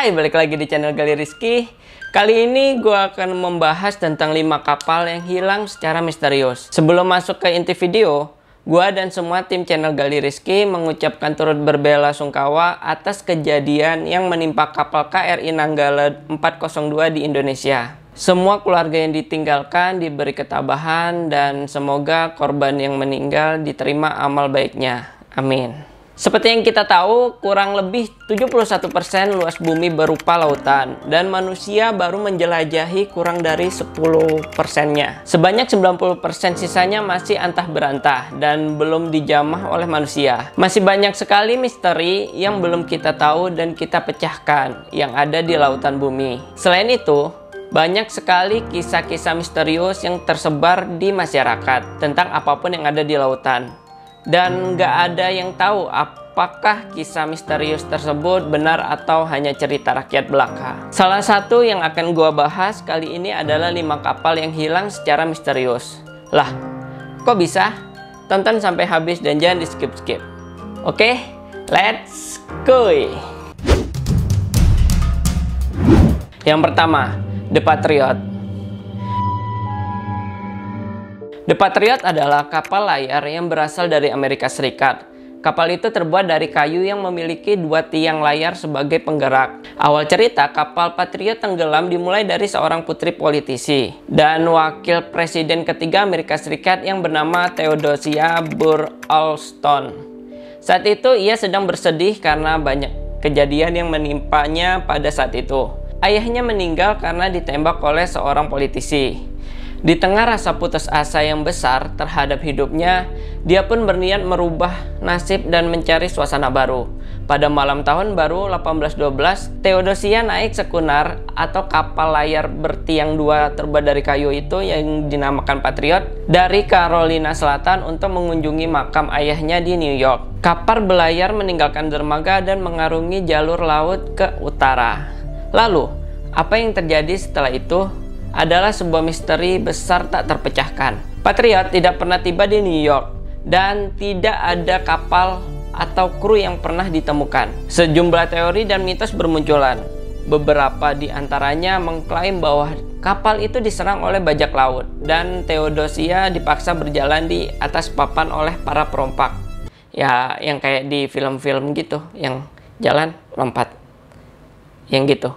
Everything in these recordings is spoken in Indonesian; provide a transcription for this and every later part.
Hai, balik lagi di channel Gali Rizky. Kali ini gue akan membahas tentang 5 kapal yang hilang secara misterius. Sebelum masuk ke inti video, gue dan semua tim channel Gali Rizky mengucapkan turut berbela-sungkawa atas kejadian yang menimpa kapal KRI Nanggala 402 di Indonesia. Semua keluarga yang ditinggalkan diberi ketabahan dan semoga korban yang meninggal diterima amal baiknya. Amin. Seperti yang kita tahu, kurang lebih 71% luas bumi berupa lautan dan manusia baru menjelajahi kurang dari 10%-nya. Sebanyak 90% sisanya masih antah berantah dan belum dijamah oleh manusia. Masih banyak sekali misteri yang belum kita tahu dan kita pecahkan yang ada di lautan bumi. Selain itu, banyak sekali kisah-kisah misterius yang tersebar di masyarakat tentang apapun yang ada di lautan. Dan nggak ada yang tahu apakah kisah misterius tersebut benar atau hanya cerita rakyat belaka. Salah satu yang akan gua bahas kali ini adalah 5 kapal yang hilang secara misterius. Lah, kok bisa? Tonton sampai habis dan jangan di skip-skip. Oke, let's go! Yang pertama, The Patriot. The Patriot adalah kapal layar yang berasal dari Amerika Serikat. Kapal itu terbuat dari kayu yang memiliki 2 tiang layar sebagai penggerak. Awal cerita, kapal Patriot tenggelam dimulai dari seorang putri politisi dan wakil presiden ketiga Amerika Serikat yang bernama Theodosia Burr Alston. Saat itu ia sedang bersedih karena banyak kejadian yang menimpanya pada saat itu. Ayahnya meninggal karena ditembak oleh seorang politisi. Di tengah rasa putus asa yang besar terhadap hidupnya, dia pun berniat merubah nasib dan mencari suasana baru. Pada malam tahun baru 1812, Theodosia naik sekunar atau kapal layar bertiang 2 terbuat dari kayu itu yang dinamakan Patriot dari Carolina Selatan untuk mengunjungi makam ayahnya di New York. Kapal belayar meninggalkan dermaga dan mengarungi jalur laut ke utara. Lalu, apa yang terjadi setelah itu adalah sebuah misteri besar tak terpecahkan. Patriot tidak pernah tiba di New York dan tidak ada kapal atau kru yang pernah ditemukan. Sejumlah teori dan mitos bermunculan. Beberapa di antaranya mengklaim bahwa kapal itu diserang oleh bajak laut dan Theodosia dipaksa berjalan di atas papan oleh para perompak. Ya, yang kayak di film-film gitu, yang jalan lompat. Yang gitu.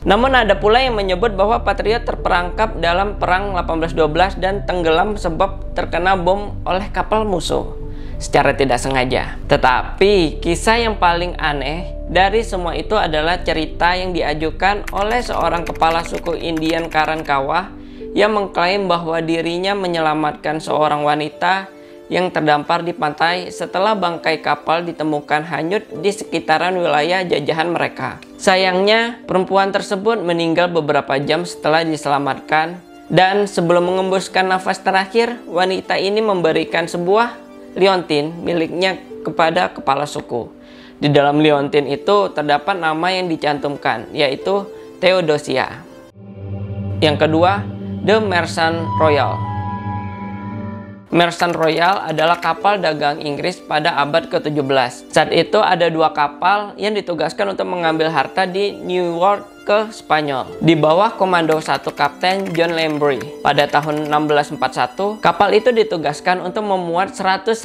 Namun ada pula yang menyebut bahwa Patriot terperangkap dalam perang 1812 dan tenggelam sebab terkena bom oleh kapal musuh secara tidak sengaja. Tetapi kisah yang paling aneh dari semua itu adalah cerita yang diajukan oleh seorang kepala suku Indian Karankawa yang mengklaim bahwa dirinya menyelamatkan seorang wanita yang terdampar di pantai setelah bangkai kapal ditemukan hanyut di sekitaran wilayah jajahan mereka. Sayangnya, perempuan tersebut meninggal beberapa jam setelah diselamatkan dan sebelum mengembuskan nafas terakhir, wanita ini memberikan sebuah liontin miliknya kepada kepala suku. Di dalam liontin itu terdapat nama yang dicantumkan, yaitu Theodosia. Yang kedua, The Merchant Royal. Merchant Royal adalah kapal dagang Inggris pada abad ke-17. Saat itu ada 2 kapal yang ditugaskan untuk mengambil harta di New World ke Spanyol. Di bawah komando satu kapten John Lambry. Pada tahun 1641, kapal itu ditugaskan untuk memuat 100.000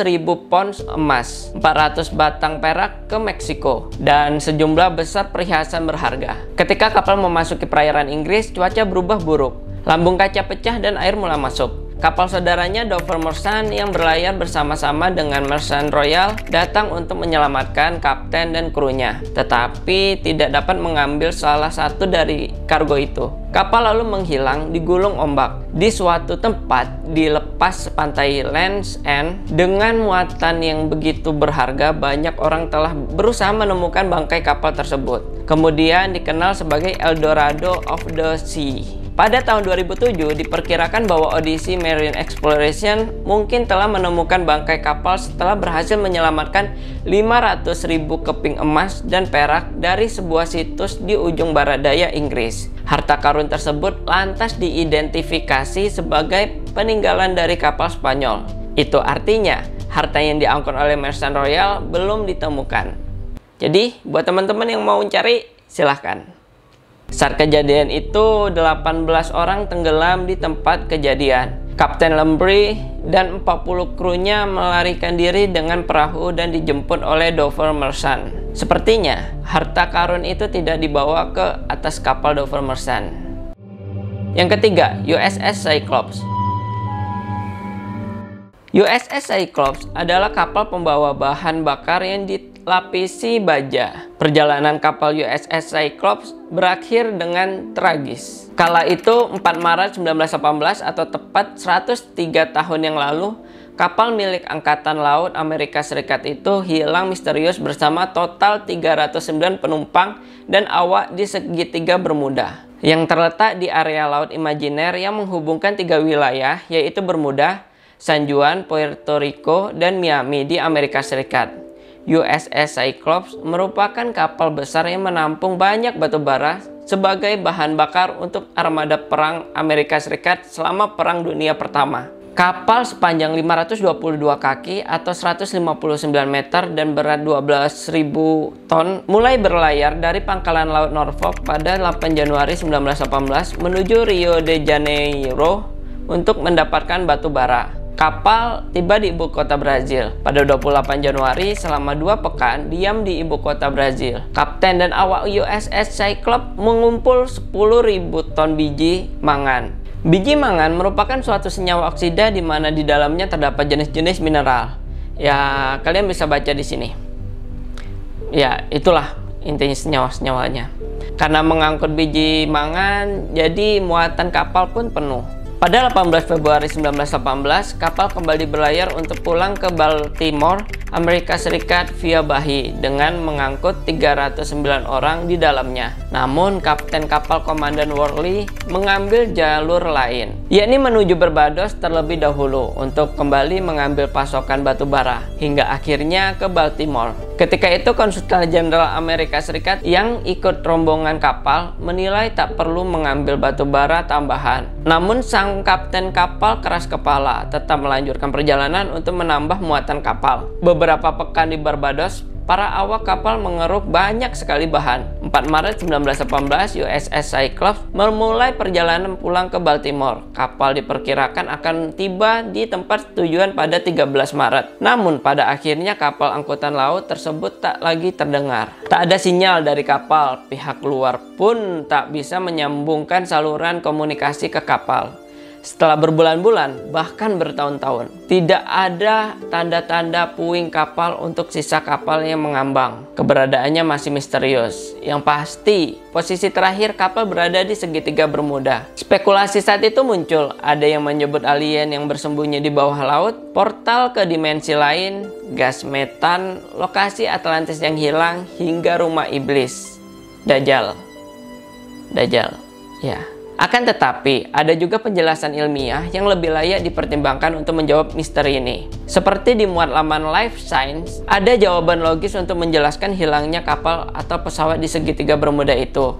pounds emas, 400 batang perak ke Meksiko, dan sejumlah besar perhiasan berharga. Ketika kapal memasuki perairan Inggris, cuaca berubah buruk. Lambung kaca pecah dan air mulai masuk. Kapal saudaranya Dover Merchant yang berlayar bersama-sama dengan Merchant Royal datang untuk menyelamatkan kapten dan krunya, tetapi tidak dapat mengambil salah satu dari kargo itu. Kapal lalu menghilang digulung ombak di suatu tempat di lepas pantai Land's End. Dengan muatan yang begitu berharga, banyak orang telah berusaha menemukan bangkai kapal tersebut. Kemudian dikenal sebagai El Dorado of the Sea. Pada tahun 2007 diperkirakan bahwa Odyssey Marine Exploration mungkin telah menemukan bangkai kapal setelah berhasil menyelamatkan 500.000 keping emas dan perak dari sebuah situs di ujung barat daya Inggris. Harta karun tersebut lantas diidentifikasi sebagai peninggalan dari kapal Spanyol. Itu artinya harta yang diangkut oleh Merchant Royal belum ditemukan. Jadi buat teman-teman yang mau cari, Silahkan. Saat kejadian itu, 18 orang tenggelam di tempat kejadian. Kapten Lembry dan 40 krunya melarikan diri dengan perahu dan dijemput oleh Dover Merchant. Sepertinya, harta karun itu tidak dibawa ke atas kapal Dover Merchant. Yang ketiga, USS Cyclops. USS Cyclops adalah kapal pembawa bahan bakar yang dilapisi baja. Perjalanan kapal USS Cyclops berakhir dengan tragis. Kala itu 4 Maret 1918 atau tepat 103 tahun yang lalu, kapal milik Angkatan Laut Amerika Serikat itu hilang misterius bersama total 309 penumpang dan awak di segitiga Bermuda, yang terletak di area laut imajiner yang menghubungkan 3 wilayah, yaitu Bermuda, San Juan, Puerto Rico, dan Miami di Amerika Serikat. USS Cyclops merupakan kapal besar yang menampung banyak batu bara sebagai bahan bakar untuk armada perang Amerika Serikat selama Perang Dunia Pertama. Kapal sepanjang 522 kaki atau 159 meter dan berat 12.000 ton mulai berlayar dari pangkalan laut Norfolk pada 8 Januari 1918 menuju Rio de Janeiro untuk mendapatkan batu bara. Kapal tiba di ibu kota Brazil pada 28 Januari. Selama 2 pekan diam di ibu kota Brazil. Kapten dan awak USS Cyclops mengumpul 10.000 ton biji mangan. Biji mangan merupakan suatu senyawa oksida di mana di dalamnya terdapat jenis-jenis mineral. Ya, kalian bisa baca di sini. Ya, itulah intinya senyawa-senyawanya. Karena mengangkut biji mangan, jadi muatan kapal pun penuh. Pada 18 Februari 1918, kapal kembali berlayar untuk pulang ke Baltimore, Amerika Serikat via Bahi dengan mengangkut 309 orang di dalamnya. Namun, kapten kapal Komandan Worley mengambil jalur lain, yakni menuju Barbados terlebih dahulu untuk kembali mengambil pasokan batu bara, hingga akhirnya ke Baltimore. Ketika itu, Konsul Jenderal Amerika Serikat yang ikut rombongan kapal menilai tak perlu mengambil batu bara tambahan. Namun, sang kapten kapal keras kepala tetap melanjutkan perjalanan untuk menambah muatan kapal. Beberapa pekan di Barbados, para awak kapal mengeruk banyak sekali bahan. 4 Maret 1918, USS Cyclops memulai perjalanan pulang ke Baltimore. Kapal diperkirakan akan tiba di tempat tujuan pada 13 Maret. Namun pada akhirnya kapal angkutan laut tersebut tak lagi terdengar. Tak ada sinyal dari kapal, pihak luar pun tak bisa menyambungkan saluran komunikasi ke kapal. Setelah berbulan-bulan, bahkan bertahun-tahun, tidak ada tanda-tanda puing kapal untuk sisa kapal yang mengambang. Keberadaannya masih misterius. Yang pasti, posisi terakhir kapal berada di segitiga Bermuda. Spekulasi saat itu muncul, ada yang menyebut alien yang bersembunyi di bawah laut, portal ke dimensi lain, gas metan, lokasi Atlantis yang hilang, hingga rumah iblis. Dajjal, ya. Akan tetapi, ada juga penjelasan ilmiah yang lebih layak dipertimbangkan untuk menjawab misteri ini. Seperti dimuat laman Life Science, ada jawaban logis untuk menjelaskan hilangnya kapal atau pesawat di segitiga Bermuda itu.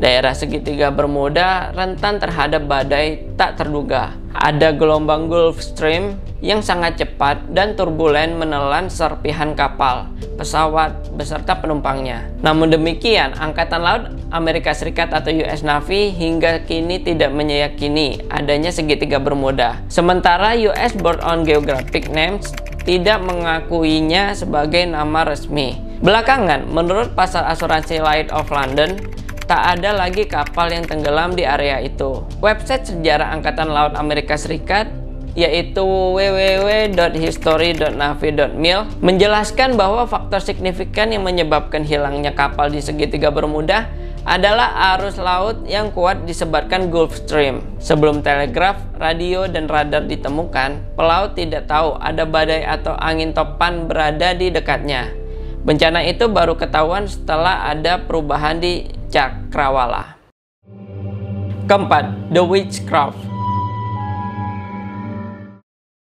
Daerah segitiga Bermuda rentan terhadap badai tak terduga. Ada gelombang Gulf Stream yang sangat cepat dan turbulen menelan serpihan kapal, pesawat, beserta penumpangnya. Namun demikian, Angkatan Laut Amerika Serikat atau US Navy hingga kini tidak meyakini adanya segitiga Bermuda. Sementara US Board on Geographic Names tidak mengakuinya sebagai nama resmi. Belakangan, menurut pasar asuransi Lloyd's of London, tak ada lagi kapal yang tenggelam di area itu. Website sejarah Angkatan Laut Amerika Serikat, yaitu www.history.navy.mil, menjelaskan bahwa faktor signifikan yang menyebabkan hilangnya kapal di segitiga Bermuda adalah arus laut yang kuat disebabkan Gulf Stream. Sebelum telegraf, radio, dan radar ditemukan, pelaut tidak tahu ada badai atau angin topan berada di dekatnya. Bencana itu baru ketahuan setelah ada perubahan di Cakrawala. Keempat, The Witchcraft.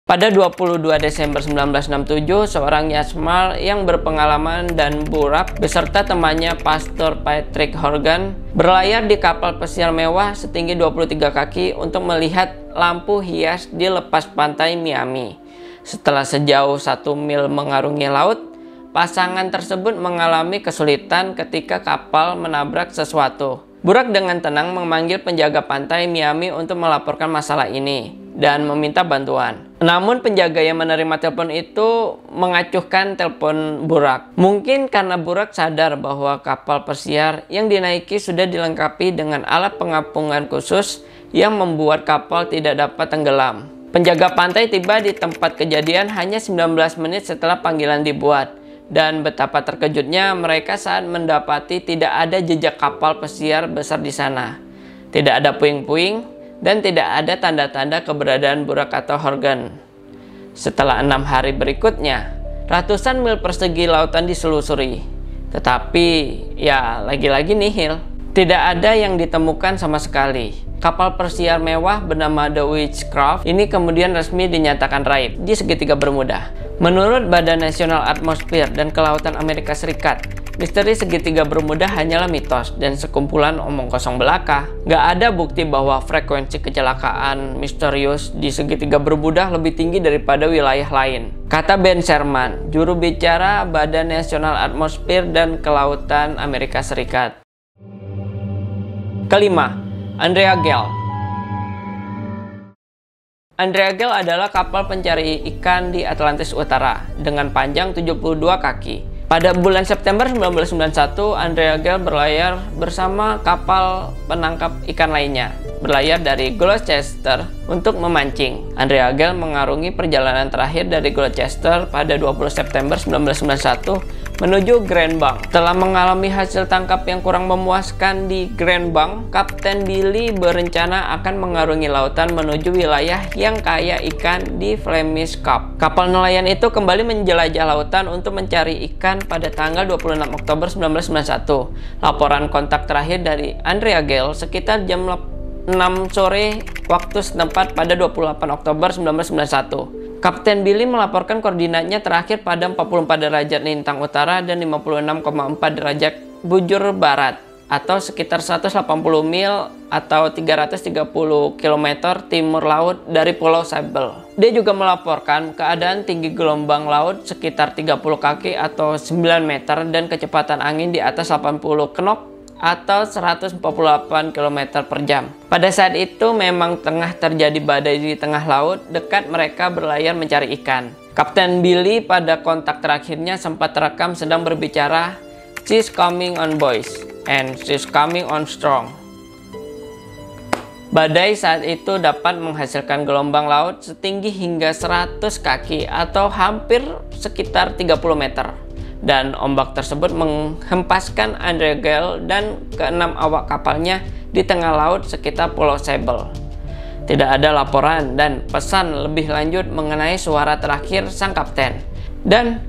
Pada 22 Desember 1967, seorang Yashmal yang berpengalaman dan burap beserta temannya Pastor Patrick Horgan berlayar di kapal pesiar mewah setinggi 23 kaki untuk melihat lampu hias di lepas pantai Miami. Setelah sejauh 1 mil mengarungi laut, pasangan tersebut mengalami kesulitan ketika kapal menabrak sesuatu. Burak dengan tenang memanggil penjaga pantai Miami untuk melaporkan masalah ini dan meminta bantuan. Namun penjaga yang menerima telepon itu mengacuhkan telepon Burak. Mungkin karena Burak sadar bahwa kapal pesiar yang dinaiki sudah dilengkapi dengan alat pengapungan khusus yang membuat kapal tidak dapat tenggelam. Penjaga pantai tiba di tempat kejadian hanya 19 menit setelah panggilan dibuat. Dan betapa terkejutnya mereka saat mendapati tidak ada jejak kapal pesiar besar di sana. Tidak ada puing-puing dan tidak ada tanda-tanda keberadaan Burak atau Horgan. Setelah 6 hari berikutnya, ratusan mil persegi lautan diselusuri. Tetapi ya lagi-lagi nihil. Tidak ada yang ditemukan sama sekali. Kapal persiar mewah bernama The Witchcraft ini kemudian resmi dinyatakan raib di segitiga Bermuda. Menurut Badan Nasional Atmosfer dan Kelautan Amerika Serikat, misteri segitiga Bermuda hanyalah mitos dan sekumpulan omong kosong belaka. Gak ada bukti bahwa frekuensi kecelakaan misterius di segitiga Bermuda lebih tinggi daripada wilayah lain, kata Ben Sherman, juru bicara Badan Nasional Atmosfer dan Kelautan Amerika Serikat. Kelima, Andrea Gell. Andrea Gell adalah kapal pencari ikan di Atlantis Utara dengan panjang 72 kaki. Pada bulan September 1991, Andrea Gell berlayar bersama kapal penangkap ikan lainnya, berlayar dari Gloucester untuk memancing. Andrea Gell mengarungi perjalanan terakhir dari Gloucester pada 20 September 1991 menuju Grand Bank. Setelah mengalami hasil tangkap yang kurang memuaskan di Grand Bank, Kapten Billy berencana akan mengarungi lautan menuju wilayah yang kaya ikan di Flemish Cup. Kapal nelayan itu kembali menjelajah lautan untuk mencari ikan pada tanggal 26 Oktober 1991. Laporan kontak terakhir dari Andrea Gell sekitar jam 6 sore waktu setempat pada 28 Oktober 1991. Kapten Billy melaporkan koordinatnya terakhir pada 44 derajat lintang utara dan 56,4 derajat bujur barat atau sekitar 180 mil atau 330 km timur laut dari Pulau Sable. Dia juga melaporkan keadaan tinggi gelombang laut sekitar 30 kaki atau 9 meter dan kecepatan angin di atas 80 knot atau 148 km per jam. Pada saat itu memang tengah terjadi badai di tengah laut dekat mereka berlayar mencari ikan. Kapten Billy pada kontak terakhirnya sempat terekam sedang berbicara, "She's coming on boys, and she's coming on strong." Badai saat itu dapat menghasilkan gelombang laut setinggi hingga 100 kaki atau hampir sekitar 30 meter. Dan ombak tersebut menghempaskan Andrea Gell dan ke-6 awak kapalnya di tengah laut sekitar Pulau Sable. Tidak ada laporan dan pesan lebih lanjut mengenai suara terakhir sang kapten. Dan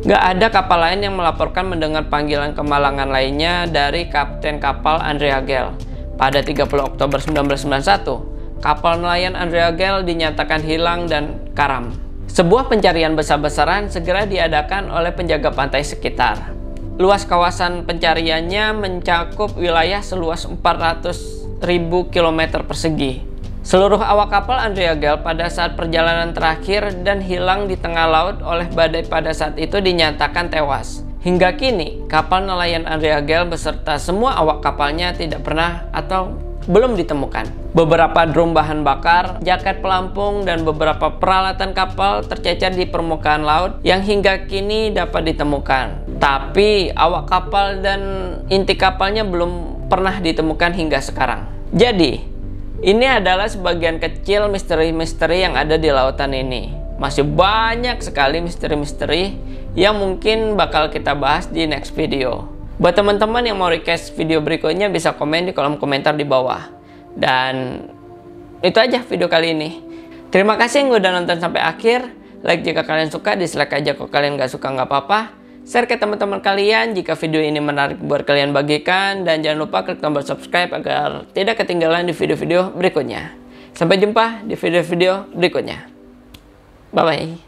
gak ada kapal lain yang melaporkan mendengar panggilan kemalangan lainnya dari kapten kapal Andrea Gell. Pada 30 Oktober 1991, kapal nelayan Andrea Gell dinyatakan hilang dan karam. Sebuah pencarian besar-besaran segera diadakan oleh penjaga pantai sekitar. Luas kawasan pencariannya mencakup wilayah seluas 400.000 km persegi. Seluruh awak kapal Andrea Gell pada saat perjalanan terakhir dan hilang di tengah laut oleh badai pada saat itu dinyatakan tewas. Hingga kini, kapal nelayan Andrea Gell beserta semua awak kapalnya tidak pernah atau belum ditemukan. Beberapa drum bahan bakar, jaket pelampung, dan beberapa peralatan kapal tercecer di permukaan laut yang hingga kini dapat ditemukan. Tapi awak kapal dan inti kapalnya belum pernah ditemukan hingga sekarang. Jadi, ini adalah sebagian kecil misteri-misteri yang ada di lautan ini. Masih banyak sekali misteri-misteri yang mungkin bakal kita bahas di next video. Buat teman-teman yang mau request video berikutnya bisa komen di kolom komentar di bawah. Dan itu aja video kali ini. Terima kasih yang udah nonton sampai akhir. Like jika kalian suka, dislike aja kalau kalian gak suka nggak apa-apa. Share ke teman-teman kalian jika video ini menarik buat kalian bagikan. Dan jangan lupa klik tombol subscribe agar tidak ketinggalan di video-video berikutnya. Sampai jumpa di video-video berikutnya. Bye-bye.